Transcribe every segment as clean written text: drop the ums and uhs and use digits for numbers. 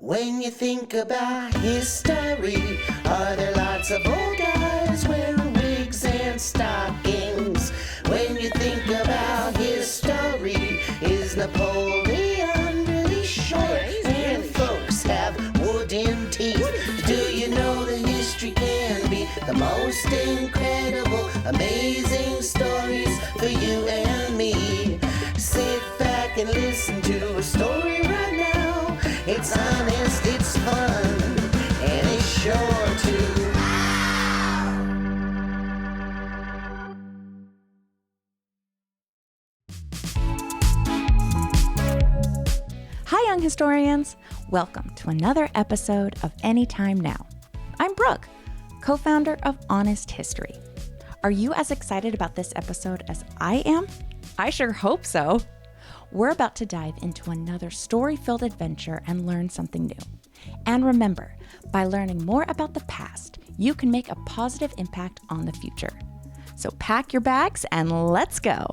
When you think about history, are there lots of old guys wearing wigs and stockings? When you think about history, is Napoleon really short? And folks have wooden teeth. Do you know that history can be the most incredible, amazing stories for you and me? Sit back and listen to a story right now. It's honest, it's fun, and it's sure to. Hi, young historians. Welcome to another episode of Anytime Now. I'm Brooke, co-founder of Honest History. Are you as excited about this episode as I am? I sure hope so. We're about to dive into another story-filled adventure and learn something new. And remember, by learning more about the past, you can make a positive impact on the future. So pack your bags and let's go.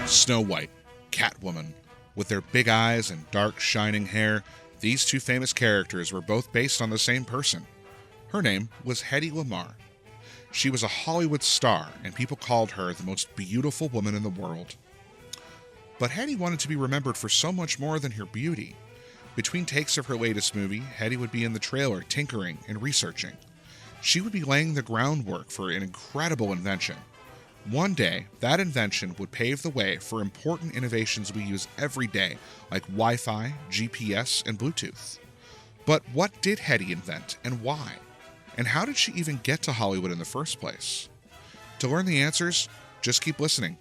Snow White, Catwoman. With their big eyes and dark, shining hair, these two famous characters were both based on the same person. Her name was Hedy Lamarr. She was a Hollywood star, and people called her the most beautiful woman in the world. But Hedy wanted to be remembered for so much more than her beauty. Between takes of her latest movie, Hedy would be in the trailer tinkering and researching. She would be laying the groundwork for an incredible invention. One day, that invention would pave the way for important innovations we use every day, like Wi-Fi, GPS, and Bluetooth. But what did Hedy invent, and why? And how did she even get to Hollywood in the first place? To learn the answers, just keep listening.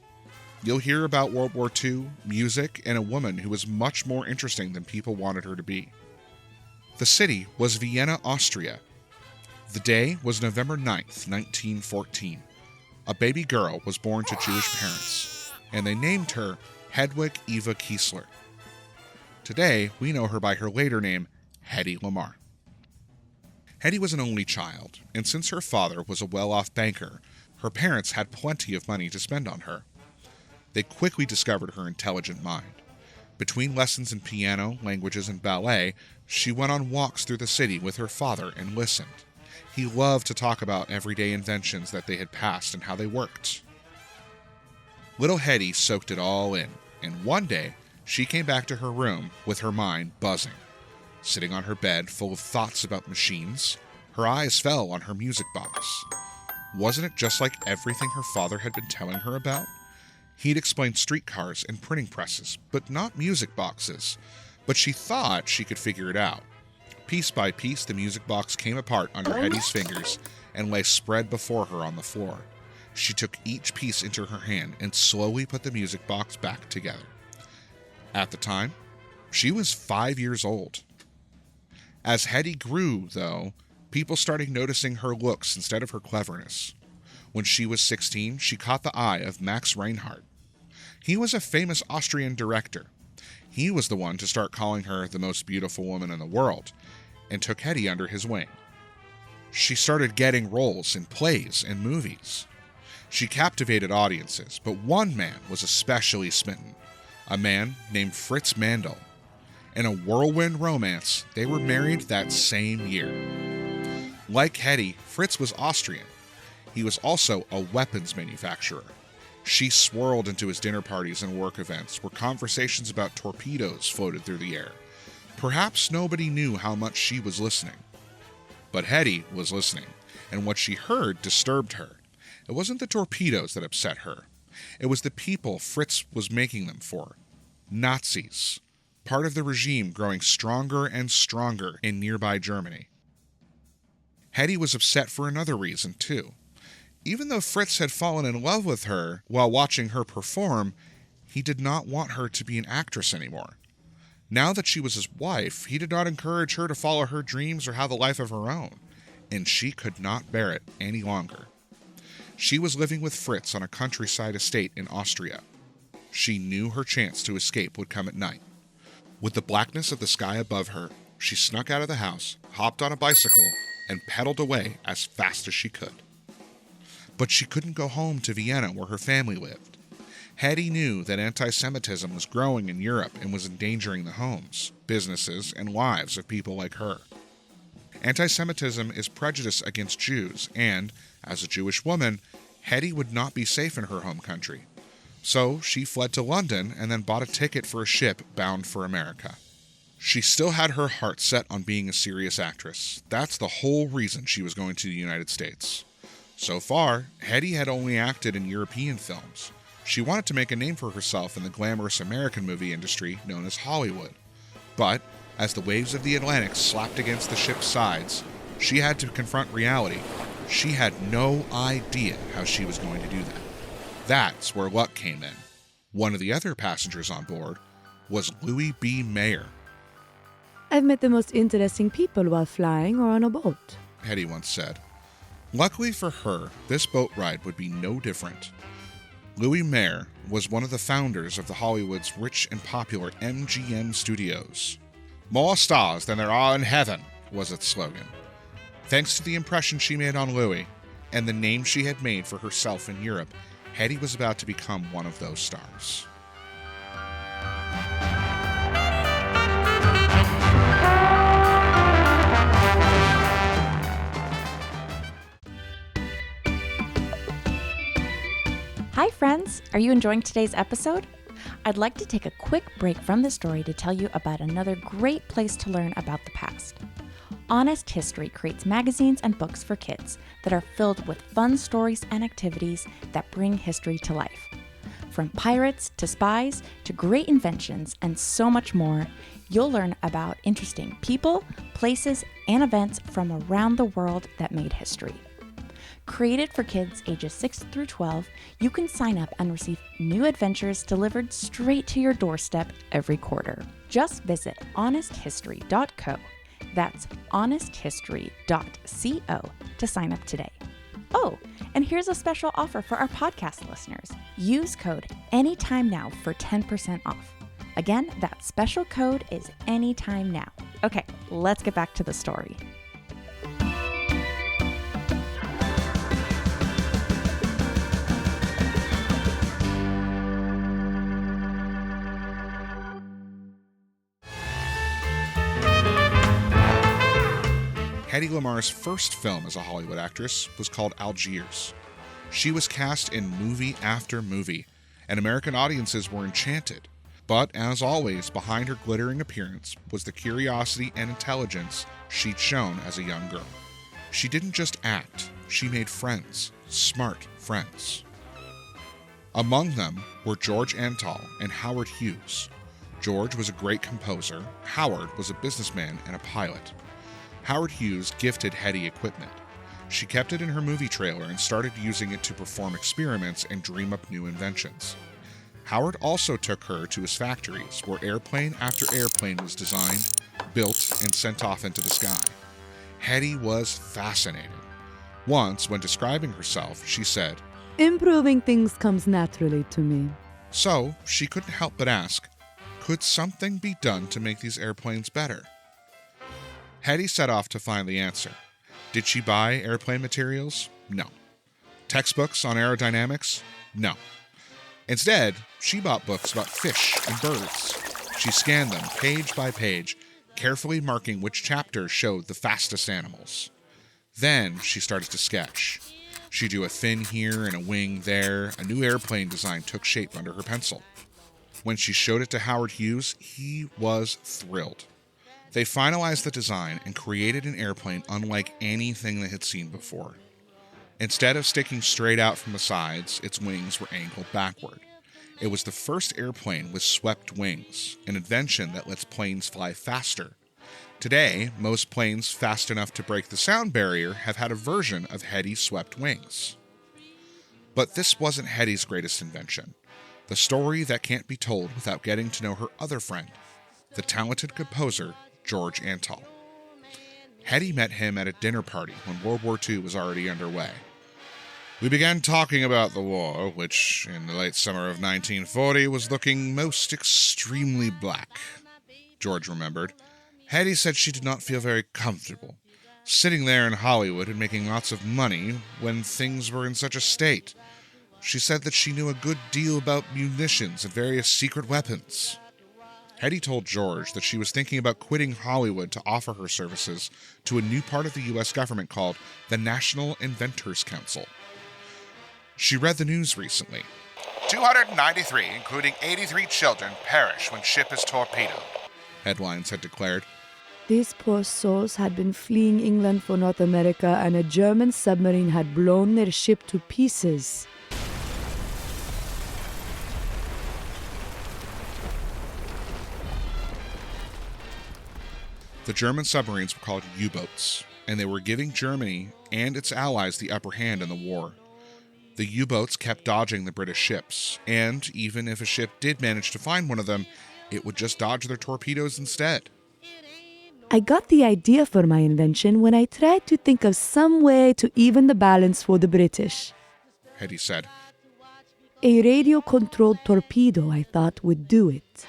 You'll hear about World War II, music, and a woman who was much more interesting than people wanted her to be. The city was Vienna, Austria. The day was November 9th, 1914. A baby girl was born to Jewish parents, and they named her Hedwig Eva Kiesler. Today, we know her by her later name, Hedy Lamarr. Hedy was an only child, and since her father was a well-off banker, her parents had plenty of money to spend on her. They quickly discovered her intelligent mind. Between lessons in piano, languages, and ballet, she went on walks through the city with her father and listened. He loved to talk about everyday inventions that they had passed and how they worked. Little Hedy soaked it all in, and one day, she came back to her room with her mind buzzing. Sitting on her bed full of thoughts about machines, her eyes fell on her music box. Wasn't it just like everything her father had been telling her about? He'd explained streetcars and printing presses, but not music boxes. But she thought she could figure it out. Piece by piece, the music box came apart under Hedy's fingers and lay spread before her on the floor. She took each piece into her hand and slowly put the music box back together. At the time, she was 5 years old. As Hedy grew, though, people started noticing her looks instead of her cleverness. When she was 16, she caught the eye of Max Reinhardt. He was a famous Austrian director. He was the one to start calling her the most beautiful woman in the world, and took Hedy under his wing. She started getting roles in plays and movies. She captivated audiences, but one man was especially smitten, a man named Fritz Mandl. In a whirlwind romance, they were married that same year. Like Hedy, Fritz was Austrian. He was also a weapons manufacturer. She swirled into his dinner parties and work events where conversations about torpedoes floated through the air. Perhaps nobody knew how much she was listening. But Hedy was listening, and what she heard disturbed her. It wasn't the torpedoes that upset her. It was the people Fritz was making them for. Nazis. Part of the regime growing stronger and stronger in nearby Germany. Hedy was upset for another reason, too. Even though Fritz had fallen in love with her while watching her perform, he did not want her to be an actress anymore. Now that she was his wife, he did not encourage her to follow her dreams or have a life of her own, and she could not bear it any longer. She was living with Fritz on a countryside estate in Austria. she knew her chance to escape would come at night. With the blackness of the sky above her, she snuck out of the house, hopped on a bicycle, and pedaled away as fast as she could. But she couldn't go home to Vienna where her family lived. Hedy knew that anti-Semitism was growing in Europe and was endangering the homes, businesses, and lives of people like her. Anti-Semitism is prejudice against Jews, and, as a Jewish woman, Hedy would not be safe in her home country. So she fled to London and then bought a ticket for a ship bound for America. She still had her heart set on being a serious actress. That's the whole reason she was going to the United States. So far, Hedy had only acted in European films. She wanted to make a name for herself in the glamorous American movie industry known as Hollywood. But, as the waves of the Atlantic slapped against the ship's sides, she had to confront reality. She had no idea how she was going to do that. That's where luck came in. One of the other passengers on board was Louis B. Mayer. I've met the most interesting people while flying or on a boat, Hedy once said. Luckily for her, this boat ride would be no different. Louis Mayer was one of the founders of the Hollywood's rich and popular MGM studios. "More stars than there are in heaven," was its slogan. Thanks to the impression she made on Louis and the name she had made for herself in Europe, Hedy was about to become one of those stars. Hi, friends. Are you enjoying today's episode? I'd like to take a quick break from the story to tell you about another great place to learn about the past. Honest History creates magazines and books for kids that are filled with fun stories and activities that bring history to life. From pirates to spies to great inventions and so much more, you'll learn about interesting people, places, and events from around the world that made history. Created for kids ages 6 through 12, you can sign up and receive new adventures delivered straight to your doorstep every quarter. Just visit honesthistory.co. That's honesthistory.co to sign up today. Oh, and here's a special offer for our podcast listeners. Use code ANYTIMENOW for 10% off. Again, that special code is ANYTIMENOW. Okay, let's get back to the story. Hedy Lamarr's first film as a Hollywood actress was called Algiers. She was cast in movie after movie, and American audiences were enchanted. But, as always, behind her glittering appearance was the curiosity and intelligence she'd shown as a young girl. She didn't just act, she made friends, smart friends. Among them were George Antal and Howard Hughes. George was a great composer, Howard was a businessman and a pilot. Howard Hughes gifted Hedy equipment. She kept it in her movie trailer and started using it to perform experiments and dream up new inventions. Howard also took her to his factories, where airplane after airplane was designed, built, and sent off into the sky. Hedy was fascinating. Once, when describing herself, she said, improving things comes naturally to me. So, she couldn't help but ask, could something be done to make these airplanes better? Hedy set off to find the answer. Did she buy airplane materials? No. Textbooks on aerodynamics? No. Instead, she bought books about fish and birds. She scanned them page by page, carefully marking which chapters showed the fastest animals. Then she started to sketch. She drew a fin here and a wing there. A new airplane design took shape under her pencil. When she showed it to Howard Hughes, he was thrilled. They finalized the design and created an airplane unlike anything they had seen before. Instead of sticking straight out from the sides, its wings were angled backward. It was the first airplane with swept wings, an invention that lets planes fly faster. Today, most planes fast enough to break the sound barrier have had a version of Hedy's swept wings. But this wasn't Hedy's greatest invention. The story that can't be told without getting to know her other friend, the talented composer George Antal. Hedy met him at a dinner party when World War II was already underway. We began talking about the war, which, in the late summer of 1940, was looking most extremely black. George remembered. Hedy said she did not feel very comfortable, sitting there in Hollywood and making lots of money when things were in such a state. She said that she knew a good deal about munitions and various secret weapons. Hedy told George that she was thinking about quitting Hollywood to offer her services to a new part of the U.S. government called the National Inventors Council. She read the news recently. 293, including 83 children, perish when ship is torpedoed, headlines had declared. These poor souls had been fleeing England for North America, and a German submarine had blown their ship to pieces. The German submarines were called U-boats, and they were giving Germany and its allies the upper hand in the war. The U-boats kept dodging the British ships, and even if a ship did manage to find one of them, it would just dodge their torpedoes instead. I got the idea for my invention when I tried to think of some way to even the balance for the British. Hedy said. A radio-controlled torpedo, I thought, would do it.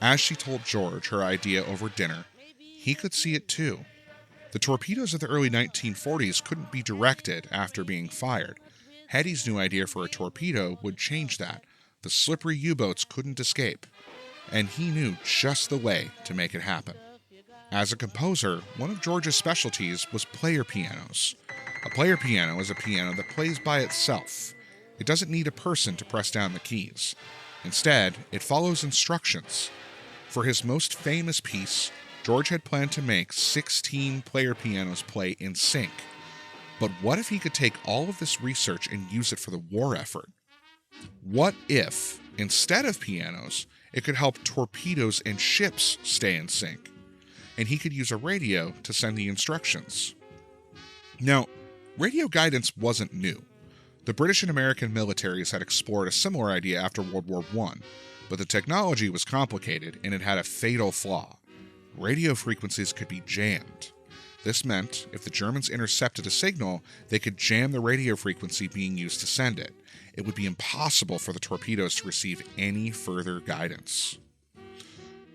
As she told George her idea over dinner, he could see it too. The torpedoes of the early 1940s couldn't be directed after being fired. Hedy's new idea for a torpedo would change that. The slippery U-boats couldn't escape, and he knew just the way to make it happen. As a composer, one of George's specialties was player pianos. A player piano is a piano that plays by itself. It doesn't need a person to press down the keys. Instead, it follows instructions. For his most famous piece, George had planned to make 16 player pianos play in sync. But what if he could take all of this research and use it for the war effort? What if, instead of pianos, it could help torpedoes and ships stay in sync? And he could use a radio to send the instructions. Now, radio guidance wasn't new. The British and American militaries had explored a similar idea after World War I, but the technology was complicated and it had a fatal flaw. Radio frequencies could be jammed. This meant, if the Germans intercepted a signal, they could jam the radio frequency being used to send it. It would be impossible for the torpedoes to receive any further guidance.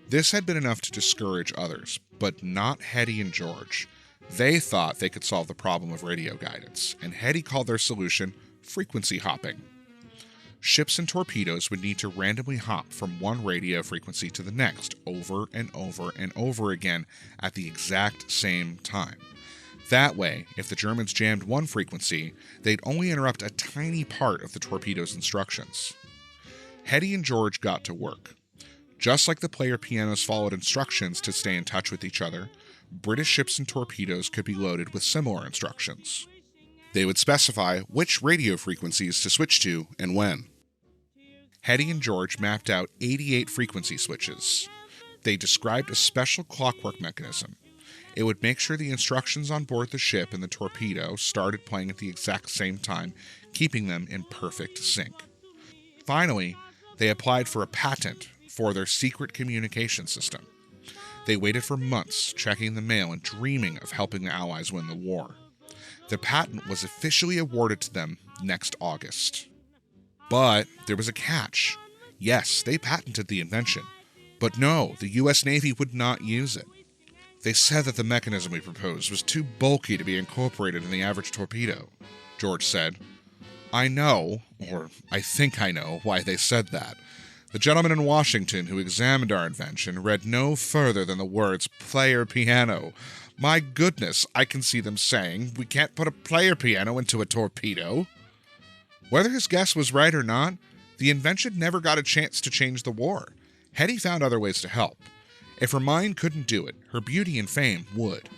This had been enough to discourage others, but not Hedy and George. They thought they could solve the problem of radio guidance, and Hedy called their solution frequency hopping. Ships and torpedoes would need to randomly hop from one radio frequency to the next over and over and over again at the exact same time. That way, if the Germans jammed one frequency, they'd only interrupt a tiny part of the torpedo's instructions. Hedy and George got to work. Just like the player pianos followed instructions to stay in touch with each other, British ships and torpedoes could be loaded with similar instructions. They would specify which radio frequencies to switch to and when. Hedy and George mapped out 88 frequency switches. They described a special clockwork mechanism. It would make sure the instructions on board the ship and the torpedo started playing at the exact same time, keeping them in perfect sync. Finally, they applied for a patent for their secret communication system. They waited for months, checking the mail and dreaming of helping the Allies win the war. The patent was officially awarded to them next August. But there was a catch. Yes, they patented the invention, but no, the U.S. Navy would not use it. They said that the mechanism we proposed was too bulky to be incorporated in the average torpedo, George said. I know, or I think I know, why they said that. The gentleman in Washington who examined our invention read no further than the words player piano. My goodness, I can see them saying, we can't put a player piano into a torpedo. Whether his guess was right or not, the invention never got a chance to change the war. Hedy found other ways to help. If her mind couldn't do it, her beauty and fame would.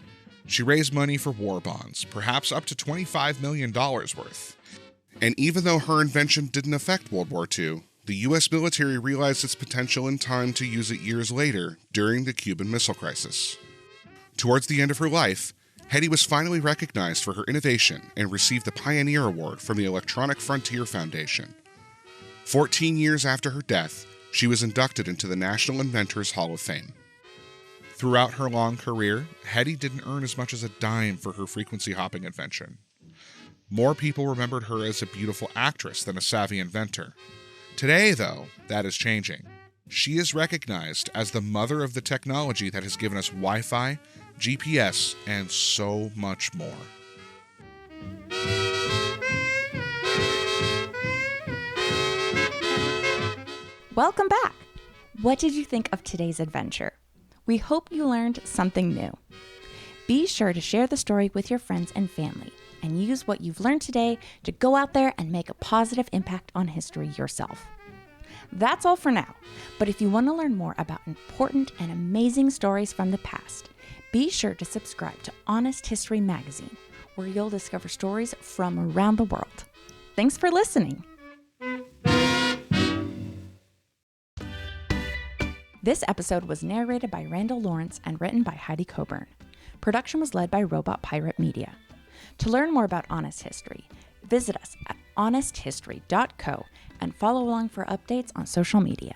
She raised money for war bonds, perhaps up to $25 million worth. And even though her invention didn't affect World War II, the U.S. military realized its potential in time to use it years later during the Cuban Missile Crisis. Towards the end of her life, Hedy was finally recognized for her innovation and received the Pioneer Award from the Electronic Frontier Foundation. 14 years after her death, she was inducted into the National Inventors Hall of Fame. Throughout her long career, Hedy didn't earn as much as a dime for her frequency hopping invention. More people remembered her as a beautiful actress than a savvy inventor. Today, though, that is changing. She is recognized as the mother of the technology that has given us Wi-Fi, GPS, and so much more. Welcome back! What did you think of today's adventure? We hope you learned something new. Be sure to share the story with your friends and family, and use what you've learned today to go out there and make a positive impact on history yourself. That's all for now, but if you want to learn more about important and amazing stories from the past, be sure to subscribe to Honest History Magazine, where you'll discover stories from around the world. Thanks for listening. This episode was narrated by Randall Lawrence and written by Heidi Coburn. Production was led by Robot Pirate Media. To learn more about Honest History, visit us at honesthistory.co and follow along for updates on social media.